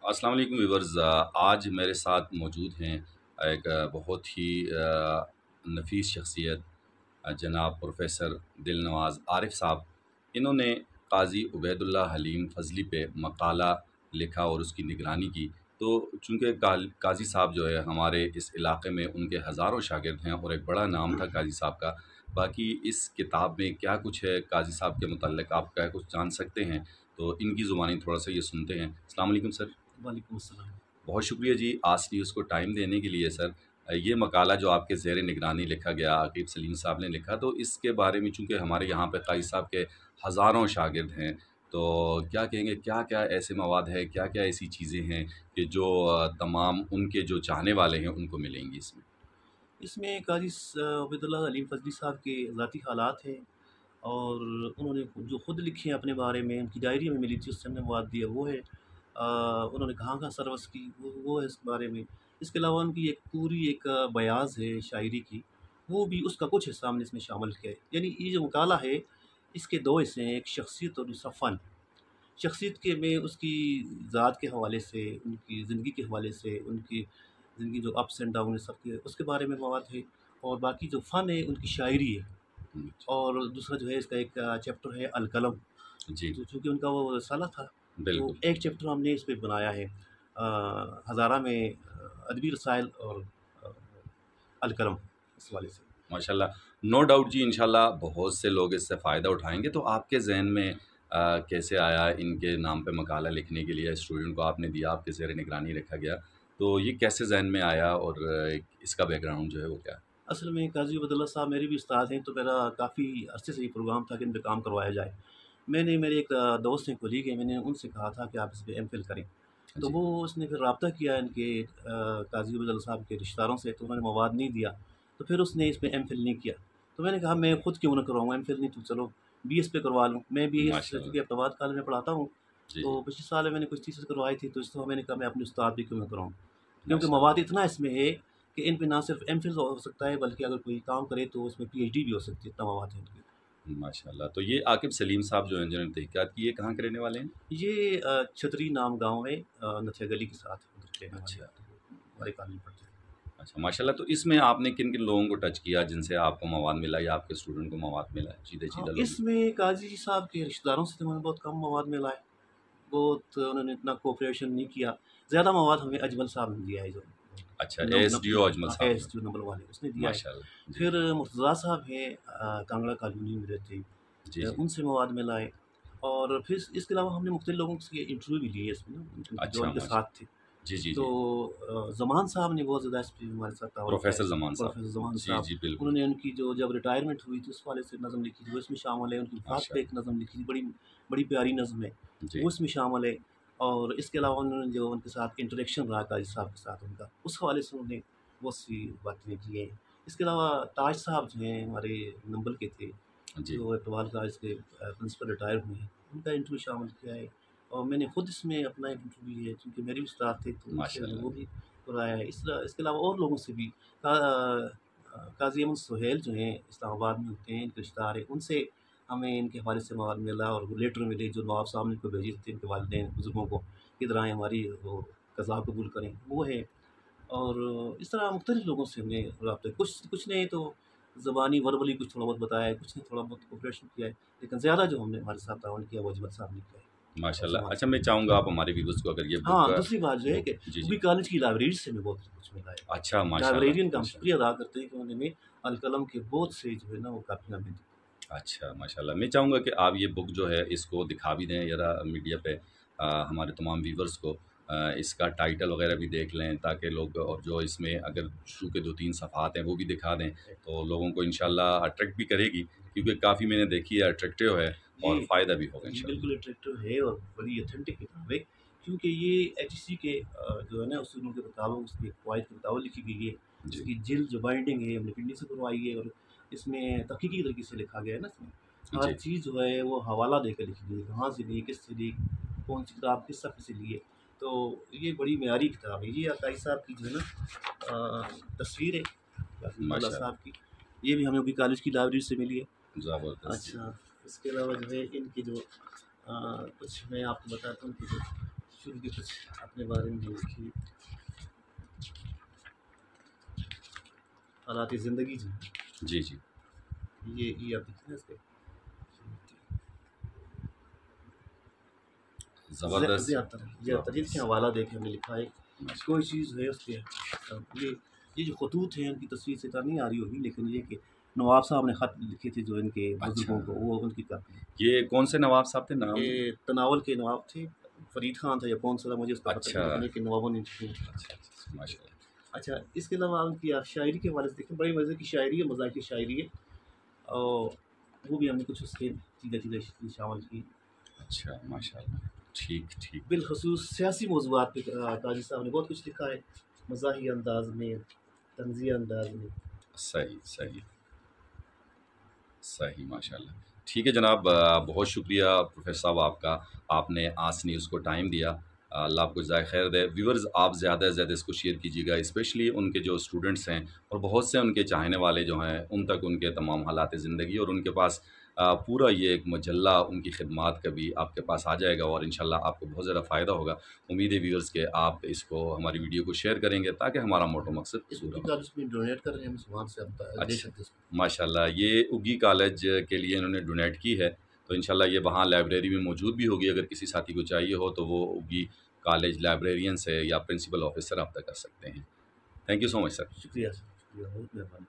अस्सलाम वालेकुम व्यूअर्स। आज मेरे साथ मौजूद हैं एक बहुत ही नफीस शख्सियत जनाब प्रोफेसर दिलनवाज आरिफ साहब। इन्होंने काजी उबैदुल्ला हलीम फजली पे मकाला लिखा और उसकी निगरानी की। तो चूँकि काजी साहब जो है हमारे इस इलाके में उनके हज़ारों शागिर्द हैं और एक बड़ा नाम था काजी साहब का। बाकी इस किताब में क्या कुछ है काजी साहब के मुतल्लिक़ आप क्या कुछ जान सकते हैं, तो इनकी ज़ुबानी थोड़ा सा ये सुनते हैं। अस्सलाम वालेकुम सर। वालेकुम अस्सलाम। बहुत शुक्रिया जी आज न्यूज़ को टाइम देने के लिए सर। ये मकाला जो आपके ज़ेर निगरानी लिखा गया, आकिब सलीम साहब ने लिखा, तो इसके बारे में चूँकि हमारे यहाँ पे काजी साहब के हज़ारों शागिर्द हैं, तो क्या कहेंगे, क्या-क्या ऐसे मवाद हैं, क्या-क्या ऐसी चीज़ें हैं कि जो तमाम उनके जो चाहने वाले हैं उनको मिलेंगी इसमें? इसमें काज़ी उबैदुल्ला हलीम फ़ज़ली साहब के ज़ाती हालात हैं और उन्होंने जो ख़ुद लिखे हैं अपने बारे में, उनकी डायरी में मिली थी, उससे हमने मवाद दिया वो है। उन्होंने कहाँ-कहाँ सर्विस की वो है इस बारे में। इसके अलावा उनकी एक पूरी एक बयाज़ है शायरी की, वो भी उसका कुछ हिस्सा हमने इसमें शामिल किया है। यानी ये जो मकाला है, इसके 2 हिस्से हैं, एक शख़्सियत और दूसरा फ़न। शख़्सियत के में उसकी ज़ात के हवाले से, उनकी ज़िंदगी के हवाले से, उनकी ज़िंदगी जो अप्स एंड डाउन है सबके, उसके बारे में मवाद है। और बाकी जो फ़न है, उनकी शायरी है। हुँ, और दूसरा जो है इसका एक चैप्टर है अल-कलम, जी, जो चूँकि उनका वो रसाला था, तो बिल्कुल। एक चैप्टर हमने इस पे बनाया है हज़ारा में अदबी रसाइल और अ, अल-कलम इस हवाले से। माशाल्लाह, नो डाउट जी, इंशाल्लाह बहुत से लोग इससे फ़ायदा उठाएँगे। तो आपके ज़हन में कैसे आया इनके नाम पे मकाला लिखने के लिए स्टूडेंट को आपने दिया, आपके ज़ेर निगरानी रखा गया, तो ये कैसे ज़हन में आया और इसका बैकग्राउंड जो है वो क्या है? असल में काज़ी अब्दुल्ला साहब मेरे भी उस्ताद हैं, तो मेरा काफ़ी अरसे से ये प्रोग्राम था कि इन पे काम करवाया जाए। मैंने मेरे एक दोस्त हैं, कोलीग हैं, मैंने उनसे कहा था कि आप इस पे एमफ़िल करें। तो जी, वो उसने फिर राब्ता किया इनके काज़ी अब्दुल्ला साहब के रिश्तेदारों से, तो उन्होंने मवाद नहीं दिया। तो फिर उसने इस पे एमफ़िल नहीं किया। तो मैंने कहा मैं खुद क्यों ना करवाऊँ एमफ़िल नहीं तो चलो बीएस पे करवा लूँ। मैं बीएस माशाल्लाह। चूँकि अब्टाबाद कॉलेज में पढ़ाता हूँ, जी, तो जी, पिछले साल मैंने कुछ थीसिस करवाई थी, तो इस दफ़ा मैंने कहा मैं अपने उस्ताद भी क्यों ना कराऊँ। क्योंकि माशाल्लाह, मवाद इतना इसमें है कि इन पे ना सिर्फ़ एमफ़िल हो सकता है, बल्कि अगर कोई काम करे तो उसमें पीएचडी भी हो सकती है, इतना मवाद है इनके। माशाल्लाह। तो ये आकिब सलीम साहब जो हैं जिन्होंने तहक़ीक़ात की, ये कहाँ के रहने वाले हैं? ये छतरी नाम गाँव है, नथिया गली के साथ उधर रहने वाले अच्छा, आते हैं, हमारे कॉलेज में पढ़ते हैं। अच्छा माशाल्लाह। तो इसमें आपने किन-किन लोगों को टच किया जिनसे आपको मवाद मिला या आपके स्टूडेंट को मवाद मिला है? हाँ, सीधे-सीधे लोग। इसमें काज़ी साहब के रिश्तेदारों से तो हमें बहुत कम मवाद मिला है, बहुत उन्होंने इतना कोऑपरेशन नहीं किया। ज़्यादा मवाद हमें अजमल साहब ने दिया है, जो अच्छा, नम नम एएसडीओ अजमल हाँ, साहब ने। एएसटी नंबर वाले उसने दिया है। माशाल्लाह। जी, फिर मुर्तज़ा साहब हैं, कांगड़ा कॉलोनी में रहते हैं, जी, जी। उनसे मवाद मिला है। और फिर इसके अलावा हमने मुख्तलिफ लोगों से इंटरव्यू भी लिए इसमें ना, जो अच्छा, उनके साथ थे। जी, जी, तो जी। ज़मान साहब ने बहुत ज़्यादा इस पे हमारे साथ ताउन किया है। प्रोफ़ेसर ज़मान साहब। प्रोफ़ेसर ज़मान जी, साहब, जी, बिल्कुल। उन्होंने उनकी जो जब रिटायरमेंट हुई थी उस हवाले से नज़म लिखी थी, वो इसमें शामिल है। उनकी वफ़ात पे एक माशाल्लाह। नज़म लिखी थी, बड़ी बड़ी प्यारी नज़म है, जी, वो इसमें शामिल है। और इसके अलावा उन्होंने जो उनके साथ इंटरेक्शन रहा काज़ी साहब के साथ उनका, उस हवाले से उन्होंने बहुत सी बातें की हैं। इसके अलावा ताज साहब जो हैं हमारे नंबल के थे, जी, जो इकबाल कॉलेज के प्रिंसिपल रिटायर हुए हैं, उनका इंटरव्यू शामिल किया है। और मैंने खुद इसमें अपना एक इंटरव्यू लिया है, क्योंकि मेरे भी उस्ताद थे, तो उनसे मैंने माशाल्लाह। वो भी कराया है। इसके अलावा और लोगों से भी काज़ी अहमद सुहेल जो हैं इस्लामाबाद में होते हैं, इनके रिश्तेदार हैं, उनसे हमें इनके हवाले से मवाद मिला और वो लेटर मिले जो नवाब साहब ने इनको भेजे थे इनके वालिदैन बुज़ुर्गों को, कि इधर आएँ हमारी वो क़ज़ा कबूल करें, वो है। और इस तरह मुख्तलिफ़ लोगों से हमने राब्ता, कुछ कुछ ने तो ज़बानी वर्बली कुछ थोड़ा बहुत बताया है, कुछ ने थोड़ा बहुत कोऑपरेशन किया है, लेकिन ज़्यादा जो हमने हमारे साथ ताउन किया वो अजमल साहब ने किया है और माशाल्लाह। ज़मान अच्छा, साहब मैं ने। चाहूँगा आप हमारे व्यूअर्स को अगर ये बुक हाँ, दूसरी बात जो है कि जी, उभी जी। कॉलेज की लाइब्रेरी से हमें बहुत कुछ मिला है। अच्छा, माशाल्लाह, लाइब्रेरियन का हम माशाल्लाह। शुक्रिया अदा करते हैं कि उन्होंने हमें अल-कलम के बहुत से जो है ना वो कापियाँ हमें दी। अच्छा, माशाल्लाह। मैं चाहूँगा कि आप ये बुक जो है इसको दिखा भी दें ज़रा मीडिया पे, हमारे तमाम व्यूअर्स को। इसका टाइटल वग़ैरह भी देख लें ताकि लोग, और जो इसमें अगर शुरू के 2-3 सफ़हात हैं वो भी दिखा दें, तो लोगों को इंशाल्लाह अट्रैक्ट भी करेगी, क्योंकि काफ़ी मैंने देखी है, अट्रैक्टिव है जी, और फ़ायदा भी होगा जी, इंशाल्लाह। बिल्कुल अट्रैक्टिव है और बड़ी ऑथेंटिक किताब है, क्योंकि ये एचईसी के जो है ना उसूलों के मुताबिक, उसके कवायद के मुताबिक लिखी गई है। जी, इसकी जिल्द जो बाइंडिंग है हमने पिंडी से करवाई है, और इसमें तहकीकी तरीके से लिखा गया है ना इसमें। हर जी, चीज़ जो है वो हवाला देकर लिखी गई है, कहाँ से ली, किससे ली, कौन-सी किताब किस सफ़े से ली है। तो ये बड़ी मेयारी किताब है। ये अताई साहब की जो है ना तस्वीर है, अब्दुल्ला माशाल्लाह, साहब की। ये भी हमें अभी कॉलेज की लाइब्रेरी से मिली है। ज़बरदस्त जी। अच्छा, इसके अलावा जो है इनकी जो कुछ मैं आपको बताता हूँ कि जो शुरू के कुछ अपने बारे में लिखिए। हालात ज़िंदगी जी, जी, जी। ये आप देखिए ना इसके ज़बरदस्त। ज़्यादातर ज़्यादातर ये देखिए हवाला देखें हमने लिखा है, माशा कोई चीज़ है उसके ये जो खतूत हैं उनकी तस्वीर से तो नहीं आ रही होगी, लेकिन ये कि नवाब साहब ने ख़त लिखे थे जो इनके अच्छा, बुज़ुर्गों को, वो उनकी कापी है। ये कौन से नवाब साहब थे नाम? ये तनावल के नवाब थे, फ़रीद ख़ान था या कौन-सा था मुझे उसका पता अच्छा। नहीं, लेकिन नवाबों ने लिखे हैं। अच्छा, अच्छा, माशाल्लाह। अच्छा, इसके अलावा उनकी आप शायरी के हवाले से देखें, बड़ी मज़े की शायरी है, मज़ाक़ की शायरी है और वो भी हमने कुछ उसके चीज़ें शामिल की। अच्छा, माशाल्लाह। ठीक, ठीक। बिलख़ुसूस सियासी मौज़ूआत पे काज़ी साहब ने बहुत कुछ लिखा है, मज़ाही अंदाज़ में, तंज़िया अंदाज़ में। सही, सही, सही, माशाल्लाह। ठीक है जनाब, बहुत शुक्रिया प्रोफ़ेसर साहब आपका, आपने आस न्यूज़ को टाइम दिया। अल्लाह आपको ज़ाय खैर दे। व्यूअर्स, आप ज़्यादा से ज़्यादा इसको शेयर कीजिएगा, स्पेशली उनके जो स्टूडेंट्स हैं और बहुत से उनके चाहने वाले जो हैं, उन तक उनके तमाम हालात ज़िंदगी और उनके पास पूरा ये एक मजल्ला उनकी खिदमात का भी आपके पास आ जाएगा और इंशाल्लाह आपको बहुत ज़्यादा फ़ायदा होगा। उम्मीद है व्यूअर्स के आप इसको, हमारी वीडियो को शेयर करेंगे ताकि हमारा मोटो मकसद इस पूरा हो। कॉलेज में डोनेट कर रहे हैं, हम वहाँ से आप ले अच्छा, सकते हैं। माशाल्लाह, ये उगी कॉलेज के लिए इन्होंने डोनेट की है, तो इंशाल्लाह ये वहाँ लाइब्रेरी में मौजूद भी होगी। अगर किसी साथी को चाहिए हो तो वो उगी कॉलेज लाइब्रेरियन से या प्रिंसिपल ऑफ़िस से रब्ता कर सकते हैं। Thank you so much sir. शुक्रिया सर, शुक्रिया, बहुत मेहरबानी।